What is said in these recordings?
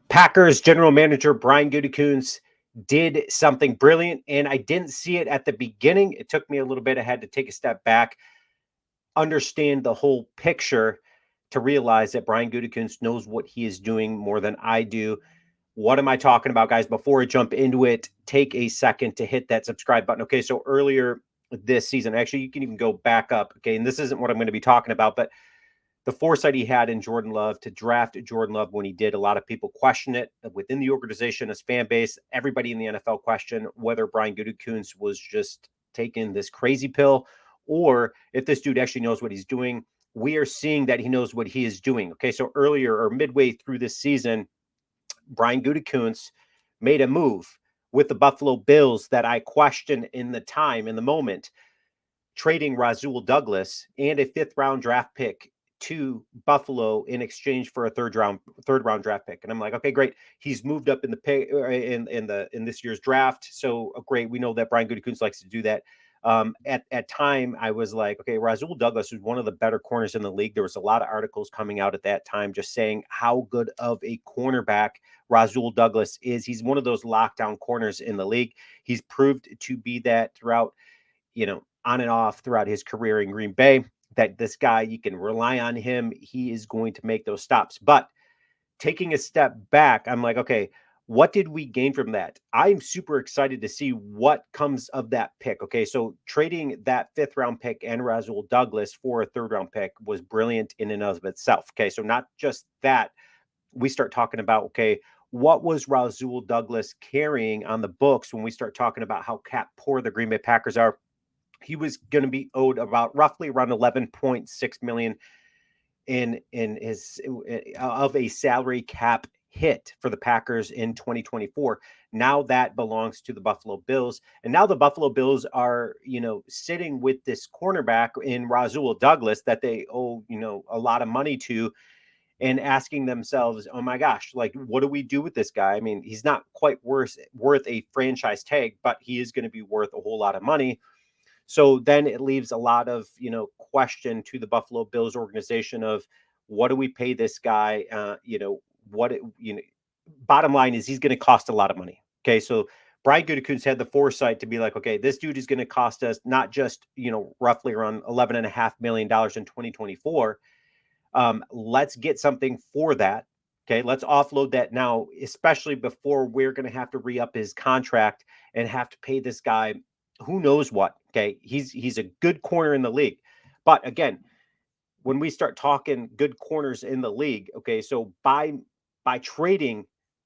Packers general manager Brian Gutekunst did something brilliant, and I didn't see it at the beginning. It took me a little bit. I had to take a step back, understand the whole picture to realize that Brian Gutekunst knows what he is doing more than I do. What am I talking about, guys? Before I jump into it, take a second to hit that subscribe button. Okay, so earlier this season, actually, you can even go back up. Okay, and this isn't what I'm going to be talking about, but the foresight he had in Jordan Love to draft Jordan Love when he did, a lot of people question it within the organization, as fan base, everybody in the NFL question whether Brian Gutekunst was just taking this crazy pill or if this dude actually knows what he's doing. We are seeing that he knows what he is doing. Okay, so earlier or midway through this season, Brian Gutekunst made a move with the Buffalo Bills that I questioned in the moment, trading Rasul Douglas and a fifth round draft pick to Buffalo in exchange for a third round draft pick. And I'm like, okay, great. He's moved up in the pay in this year's draft. So great. We know that Brian Gutekunst likes to do that. At time, I was like, okay, Rasul Douglas is one of the better corners in the league. There was a lot of articles coming out at that time just saying how good of a cornerback Rasul Douglas is. He's one of those lockdown corners in the league. He's proved to be that throughout, on and off throughout his career in Green Bay, that this guy, you can rely on him. He is going to make those stops. But taking a step back, I'm like, okay, what did we gain from that? I'm super excited to see what comes of that pick. Okay, so trading that fifth round pick and Rasul Douglas for a third round pick was brilliant in and of itself. Okay, so not just that, we start talking about, okay, what was Rasul Douglas carrying on the books when we start talking about how cap poor the Green Bay Packers are? He was going to be owed about roughly around 11.6 million in his of a salary cap hit for the Packers in 2024. Now that belongs to the Buffalo Bills, and now the Buffalo Bills are, sitting with this cornerback in Rasul Douglas that they owe, a lot of money to, and asking themselves, oh my gosh, like, what do we do with this guy? I mean, he's not quite worth a franchise tag, but he is going to be worth a whole lot of money. So then it leaves a lot of, question to the Buffalo Bills organization of what do we pay this guy? Bottom line is he's going to cost a lot of money. Okay. So Brian Gutekunst had the foresight to be like, okay, this dude is going to cost us not just, roughly around $11.5 million in 2024. Let's get something for that. Okay. Let's offload that now, especially before we're going to have to re-up his contract and have to pay this guy who knows what. Okay, he's a good corner in the league, but again, when we start talking good corners in the league, okay, so by trading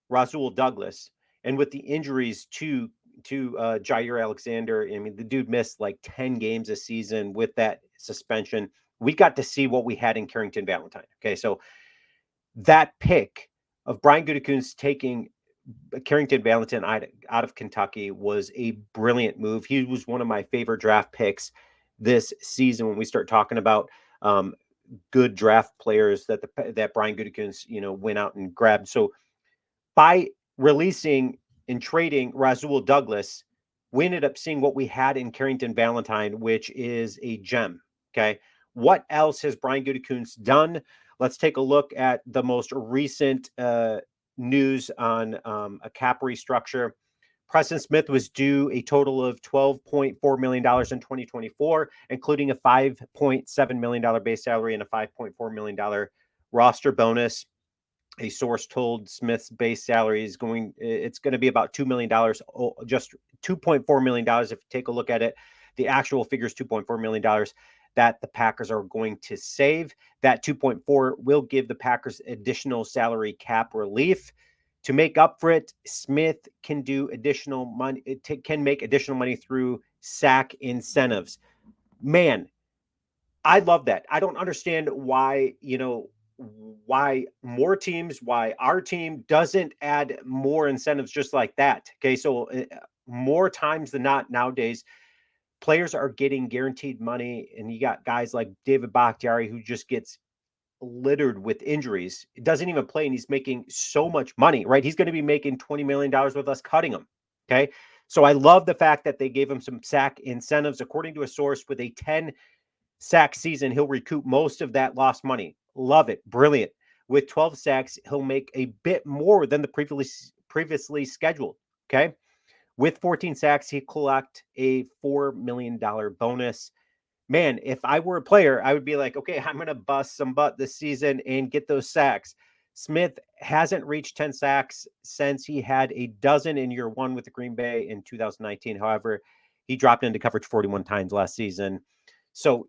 Rasul Douglas and with the injuries to Jair Alexander, I mean, the dude missed like 10 games a season with that suspension. We got to see what we had in Carrington Valentine. Okay, so that pick of Brian Gutekunst taking Carrington Valentine out of Kentucky was a brilliant move. He was one of my favorite draft picks this season when we start talking about good draft players that Brian Gutekunst, went out and grabbed. So by releasing and trading Rasul Douglas, we ended up seeing what we had in Carrington Valentine, which is a gem. Okay. What else has Brian Gutekunst done? Let's take a look at the most recent news on a cap restructure. Preston Smith was due a total of $12.4 million in 2024, including a $5.7 million base salary and a $5.4 million roster bonus. A source told Smith's base salary is going to be about $2 million, just $2.4 million. If you take a look at it, the actual figure is $2.4 million that the Packers are going to save. That 2.4 will give the Packers additional salary cap relief. To make up for it, Smith can do additional money. Can make additional money through sack incentives. Man, I love that. I don't understand why, why more teams, why our team doesn't add more incentives just like that. Okay, so more times than not nowadays, players are getting guaranteed money, and you got guys like David Bakhtiari who just gets littered with injuries. It doesn't even play, and he's making so much money, right? He's going to be making $20 million with us cutting him. Okay. So I love the fact that they gave him some sack incentives. According to a source, with a 10 sack season, he'll recoup most of that lost money. Love it. Brilliant. With 12 sacks, he'll make a bit more than the previously scheduled. Okay. With 14 sacks, he collect a $4 million bonus. Man, if I were a player, I would be like, okay, I'm going to bust some butt this season and get those sacks. Smith hasn't reached 10 sacks since he had a dozen in year one with the Green Bay in 2019. However, he dropped into coverage 41 times last season. So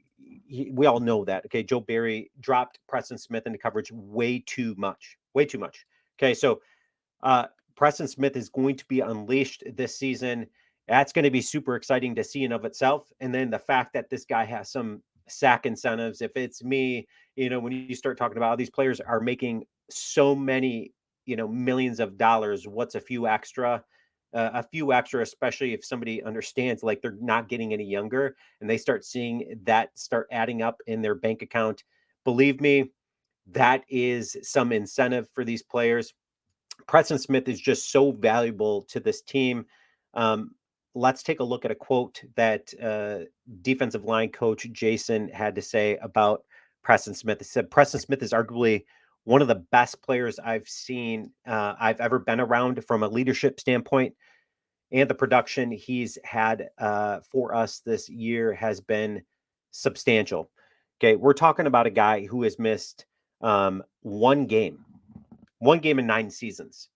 we all know that. Okay. Joe Barry dropped Preston Smith into coverage way too much. Way too much. Okay. So uh, Preston Smith is going to be unleashed this season. That's going to be super exciting to see in of itself. And then the fact that this guy has some sack incentives. If it's me, when you start talking about how these players are making so many, millions of dollars, what's a few extra? A few extra, especially if somebody understands like they're not getting any younger and they start seeing that start adding up in their bank account. Believe me, that is some incentive for these players. Preston Smith is just so valuable to this team. Um, let's take a look at a quote that defensive line coach Jason had to say about Preston Smith. He said, Preston Smith is arguably one of the best players I've seen, I've ever been around from a leadership standpoint. And the production he's had for us this year has been substantial. Okay, we're talking about a guy who has missed one game in 9 seasons.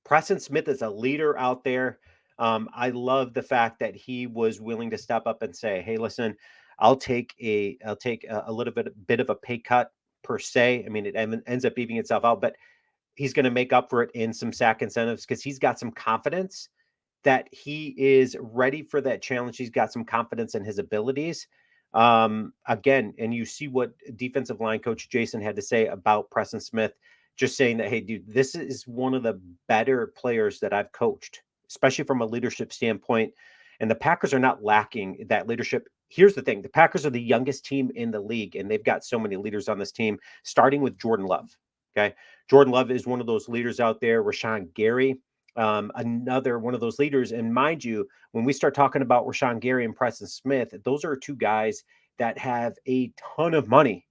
Preston Smith is a leader out there. I love the fact that he was willing to step up and say, "Hey, listen, I'll take a little bit of a pay cut per se. I mean, it ends up evening itself out, but he's going to make up for it in some sack incentives because he's got some confidence that he is ready for that challenge. He's got some confidence in his abilities. Again, and you see what defensive line coach Jason had to say about Preston Smith, just saying that, hey, dude, this is one of the better players that I've coached, especially from a leadership standpoint. And the Packers are not lacking that leadership. Here's the thing: the Packers are the youngest team in the league, and they've got so many leaders on this team, starting with Jordan Love. Okay. Jordan Love is one of those leaders out there. Rashawn Gary, another one of those leaders. And mind you, when we start talking about Rashawn Gary and Preston Smith, those are two guys that have a ton of money,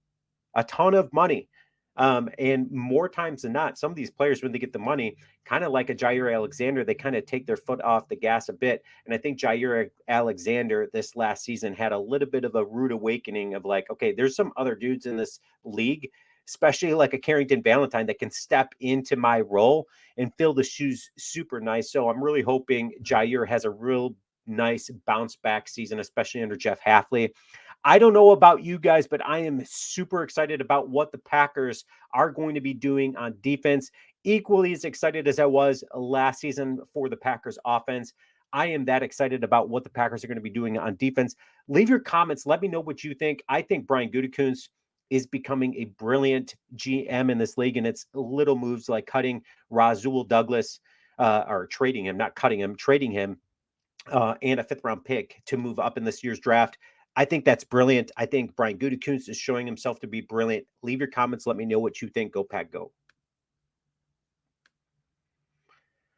a ton of money. And more times than not, some of these players, when they get the money, kind of like a Jair Alexander, they kind of take their foot off the gas a bit. And I think Jair Alexander this last season had a little bit of a rude awakening of like, okay, there's some other dudes in this league, especially like a Carrington Valentine, that can step into my role and fill the shoes super nice. So I'm really hoping Jair has a real nice bounce back season, especially under Jeff Halfley. I don't know about you guys, but I am super excited about what the Packers are going to be doing on defense. Equally as excited as I was last season for the Packers offense. I am that excited about what the Packers are going to be doing on defense. Leave your comments. Let me know what you think. I think Brian Gutekunst is becoming a brilliant GM in this league, and it's little moves like cutting Rasul Douglas, or trading him, not cutting him, trading him, and a fifth round pick to move up in this year's draft. I think that's brilliant. I think Brian Gutekunst is showing himself to be brilliant. Leave your comments. Let me know what you think. Go Pack Go.